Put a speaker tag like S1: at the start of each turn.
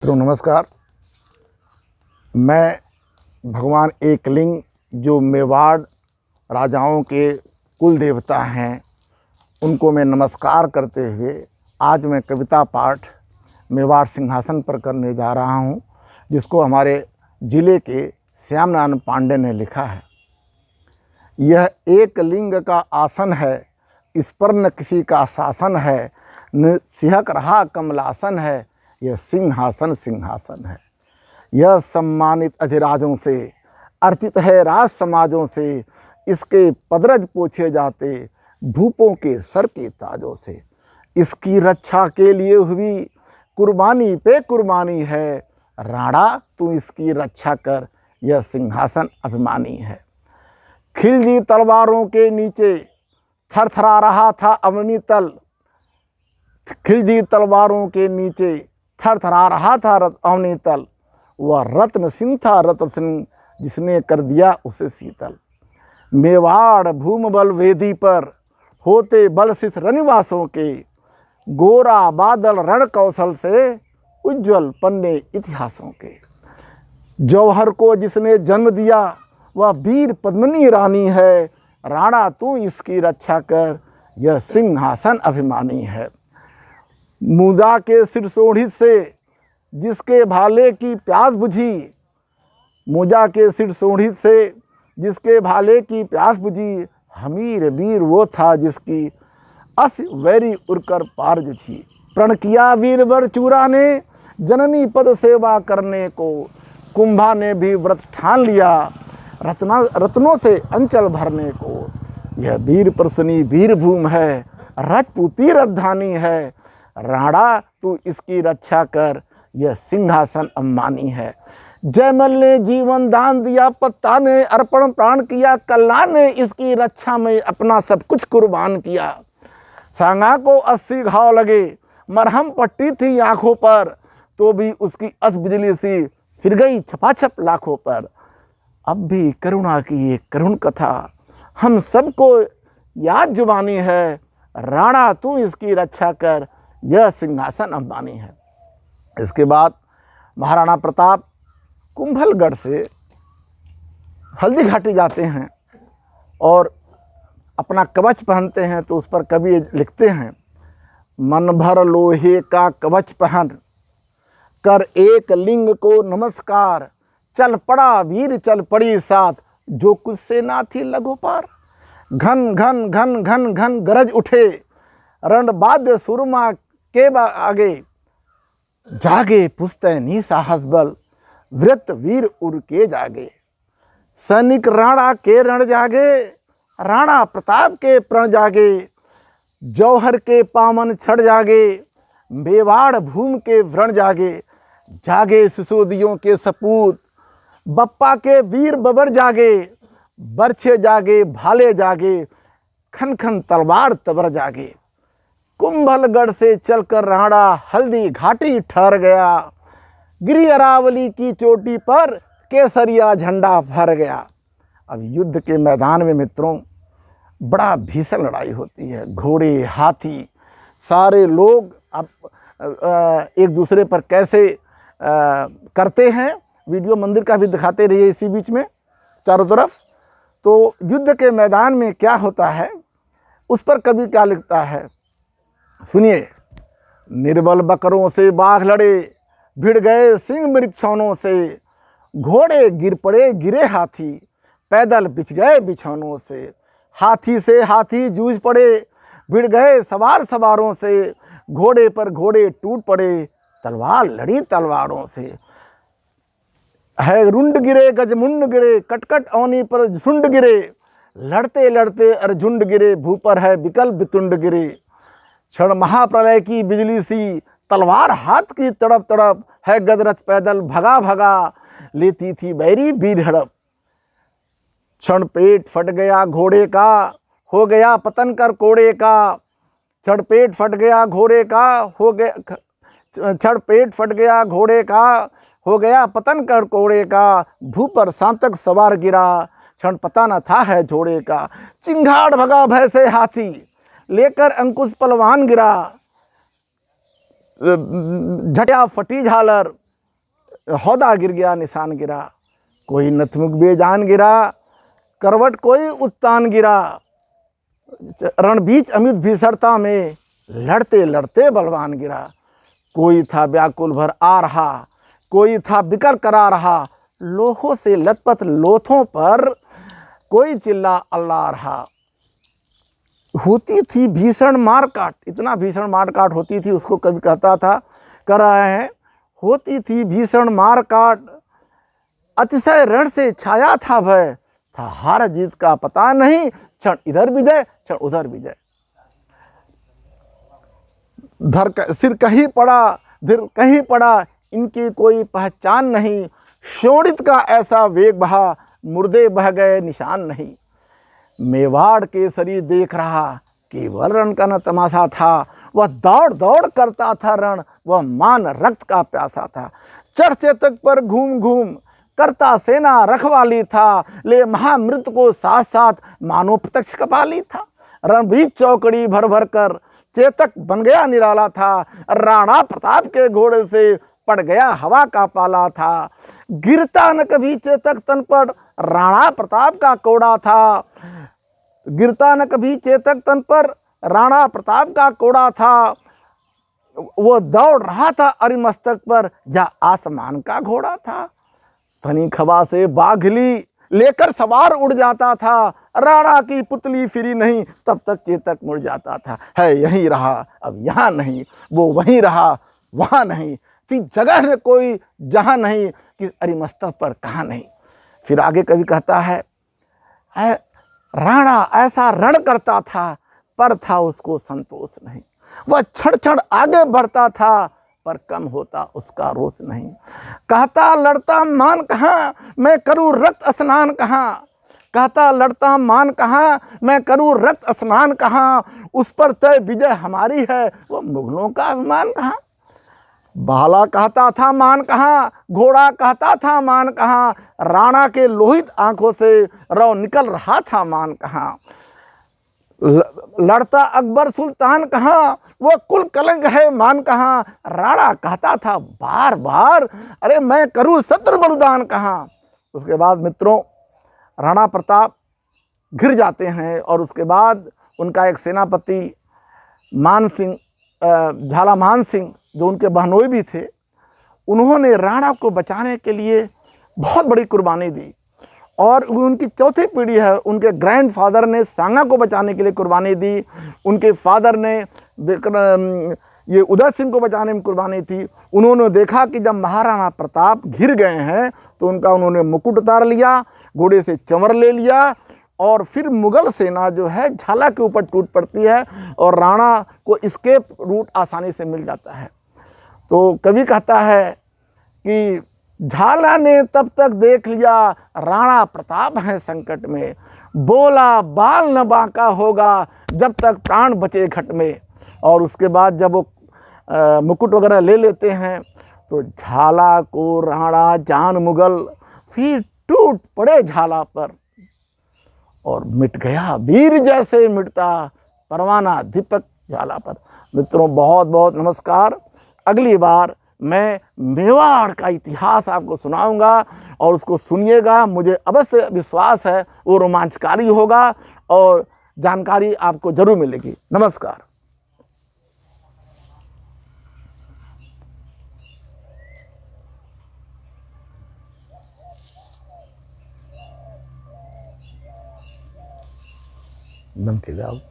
S1: तो नमस्कार। मैं भगवान एकलिंग जो मेवाड़ राजाओं के कुल देवता हैं उनको मैं नमस्कार करते हुए आज मैं कविता पाठ मेवाड़ सिंहासन पर करने जा रहा हूं, जिसको हमारे ज़िले के श्याम नारायण पांडे ने लिखा है। यह एक लिंग का आसन है, इस पर न किसी का शासन है, न सिहक रहा कमलासन है, यह सिंहासन सिंहासन है। यह सम्मानित अधिराजों से अर्चित है, राज समाजों से इसके पदरज पूछे जाते, भूपों के सर के ताजों से। इसकी रक्षा के लिए हुई कुर्बानी पे कुर्बानी है, राणा तू इसकी रक्षा कर, यह सिंहासन अभिमानी है। खिलजी तलवारों के नीचे थरथरा रहा था अवनी तल, खिलजी तलवारों के नीचे थरथरा रहा था अवनी तल। वह रत्न सिंह था, रत्न सिंह जिसने कर दिया उसे शीतल। मेवाड़ भूम बल वेदी पर होते बलशिष रनिवासों के, गोरा बादल रण कौशल से उज्ज्वल पन्ने इतिहासों के। जौहर को जिसने जन्म दिया वह वीर पद्मिनी रानी है, राणा तू इसकी रक्षा कर, यह सिंहासन अभिमानी है। मूजा के सिरसोढ़ी से जिसके भाले की प्यास बुझी, मूजा के सिरसोढ़ी से जिसके भाले की प्यास बुझी, हमीर वीर वो था जिसकी अस वैरी उड़कर पार जुझी। प्रण किया वीर वर चूरा ने जननी पद सेवा करने को, कुंभा ने भी व्रत ठान लिया रत्नों से अंचल भरने को। यह वीर प्रसनी वीर भूम है, राजपूती राजधानी है, राणा तू इसकी रक्षा कर, यह सिंहासन अम्मानी है। जयमल ने जीवन दान दिया, पत्ता ने अर्पण प्राण किया, कल्ला ने इसकी रक्षा में अपना सब कुछ कुर्बान किया। सांगा को 80 घाव लगे, मरहम पट्टी थी आंखों पर, तो भी उसकी अस बिजली सी फिर गई छपाछप लाखों पर। अब भी करुणा की एक करुण कथा हम सबको याद जुबानी है, राणा तू इसकी रक्षा कर, यह सिंहासन अम्बानी है। इसके बाद महाराणा प्रताप कुंभलगढ़ से हल्दी घाटी जाते हैं और अपना कवच पहनते हैं, तो उस पर कवि लिखते हैं, मन भर लोहे का कवच पहन कर एक लिंग को नमस्कार, चल पड़ा वीर चल पड़ी साथ, जो कुछ सेना थी लघु पार। घन घन घन घन घन गरज उठे रणबाद्य सुरमा के आगे, जागे पुस्तैनी साहस बल, वृत वीर उर के जागे। सैनिक राणा के रण जागे, राणा प्रताप के प्रण जागे, जौहर के पावन छड़ जागे, मेवाड़ भूम के व्रण जागे। जागे सिसोदियों के सपूत, बप्पा के वीर बबर जागे, बरछे जागे भाले जागे, खन खन तलवार तबर जागे। कुंभलगढ़ से चलकर राणा हल्दी घाटी ठहर गया, गिरी अरावली की चोटी पर केसरिया झंडा फहर गया। अब युद्ध के मैदान में मित्रों बड़ा भीषण लड़ाई होती है। घोड़े हाथी सारे लोग अब एक दूसरे पर कैसे करते हैं, वीडियो मंदिर का भी दिखाते रहिए इसी बीच में चारों तरफ। तो युद्ध के मैदान में क्या होता है उस पर कवि क्या लिखता है, सुनिए। निर्बल बकरों से बाघ लड़े, भिड़ गए सिंह मृक्षौनों से, घोड़े गिर पड़े गिरे हाथी, पैदल बिछ गए बिछौनों से। हाथी से हाथी जूझ पड़े, भिड़ गए सवार सवारों से, घोड़े पर घोड़े टूट पड़े, तलवार लड़ी तलवारों से। है रुंड गिरे गजमुंड गिरे, कटकट औनी पर झुंड गिरे, लड़ते लड़ते अर्जुंड गिरे, भूपर है विकल बितुंड गिरे। क्षण महाप्रलय की बिजली सी, तलवार हाथ की तड़प तड़प, है गदरथ पैदल भगा भगा, लेती थी बैरी वीर हड़प। क्षण पेट फट गया घोड़े का, हो गया पतन कर कोड़े का, क्षण पेट फट गया घोड़े का, हो गया क्षण पेट फट गया घोड़े का, हो गया पतन कर कोड़े का, भू पर सांतक सवार गिरा, क्षण पता न था है झोड़े का। चिंगाड़ भगा भय से हाथी, लेकर अंकुश पलवान गिरा, झटिया फटी झालर, हौदा गिर गया निशान गिरा, कोई नथमुख बेजान गिरा, करवट कोई उत्तान गिरा। रण बीच अमित भीषणता में लड़ते लड़ते बलवान गिरा। कोई था व्याकुल भर आ रहा, कोई था बिकल करा रहा, लोहों से लथपथ लोथों पर कोई चिल्ला अल्लाह रहा। होती थी भीषण मारकाट, इतना भीषण मारकाट होती थी, उसको कभी कहता था, कह रहा है, होती थी भीषण मारकाट, अतिशय रण से छाया था भय, था हार जीत का पता नहीं, क्षण इधर विजय क्षण उधर विजय। सिर कहीं पड़ा धीर कहीं पड़ा, इनकी कोई पहचान नहीं, शोणित का ऐसा वेग बहा, मुर्दे बह गए निशान नहीं। मेवाड़ केसरी देख रहा, केवल रण का न तमाशा था, वह दौड़ दौड़ करता था रण, वह मान रक्त का प्यासा था। चढ़ चेतक पर घूम घूम करता सेना रखवाली था, ले महामृत को साथ साथ मानो प्रत्यक्ष कपाली था। रणभीत चौकड़ी भर भर कर चेतक बन गया निराला था, राणा प्रताप के घोड़े से पड़ गया हवा का पाला था। गिरता न कभी चेतक तन पर, राणा प्रताप का कोड़ा था, गिरता न कभी चेतक तन पर, राणा प्रताप का कोड़ा था। वो दौड़ रहा था अरिमस्तक पर, या आसमान का घोड़ा था। धनी खबा से बाघली लेकर सवार उड़ जाता था, राणा की पुतली फिरी नहीं, तब तक चेतक मुड़ जाता था। है यहीं रहा अब यहाँ नहीं, वो वहीं रहा वहाँ नहीं, थी जगह न कोई जहाँ नहीं, कि अरिमस्तक पर कहाँ नहीं। फिर आगे कवि कहता है, राणा ऐसा रण करता था, पर था उसको संतोष नहीं। वह क्षण क्षण आगे बढ़ता था, पर कम होता उसका रोष नहीं। कहता लड़ता मान कहाँ, मैं करूँ रक्त स्नान कहाँ, कहता लड़ता मान कहाँ, मैं करूँ रक्त स्नान कहाँ, उस पर तय विजय हमारी है, वो मुगलों का अभिमान कहाँ। भाला कहता था मान कहाँ, घोड़ा कहता था मान कहाँ, राणा के लोहित आंखों से रौ निकल रहा था मान कहाँ। लड़ता अकबर सुल्तान कहाँ, वो कुल कलंक है मान कहाँ, राणा कहता था बार बार, अरे मैं करूँ सत्र बलिदान कहाँ। उसके बाद मित्रों, राणा प्रताप घिर जाते हैं, और उसके बाद उनका एक सेनापति मान सिंह, झाला मान सिंह, जो उनके बहनोई भी थे, उन्होंने राणा को बचाने के लिए बहुत बड़ी कुर्बानी दी। और उनकी चौथी पीढ़ी है, उनके ग्रैंडफादर ने सांगा को बचाने के लिए कुर्बानी दी, उनके फादर ने ये उदय सिंह को बचाने में कुर्बानी थी। उन्होंने देखा कि जब महाराणा प्रताप घिर गए हैं, तो उन्होंने मुकुट उतार लिया, घोड़े से चंवर ले लिया, और फिर मुगल सेना जो है झाला के ऊपर टूट पड़ती है, और राणा को एस्केप रूट आसानी से मिल जाता है। तो कवि कहता है कि झाला ने तब तक देख लिया, राणा प्रताप है संकट में, बोला बाल न बांका होगा, जब तक प्राण बचे घट में। और उसके बाद जब वो मुकुट वगैरह ले लेते हैं, तो झाला को राणा जान मुगल, फिर टूट पड़े झाला पर, और मिट गया वीर जैसे मिटता परवाना दीपक झाला पर। मित्रों, बहुत बहुत नमस्कार। अगली बार मैं मेवाड़ का इतिहास आपको सुनाऊंगा, और उसको सुनिएगा, मुझे अवश्य विश्वास है वो रोमांचकारी होगा, और जानकारी आपको जरूर मिलेगी। नमस्कार। नमस्ते।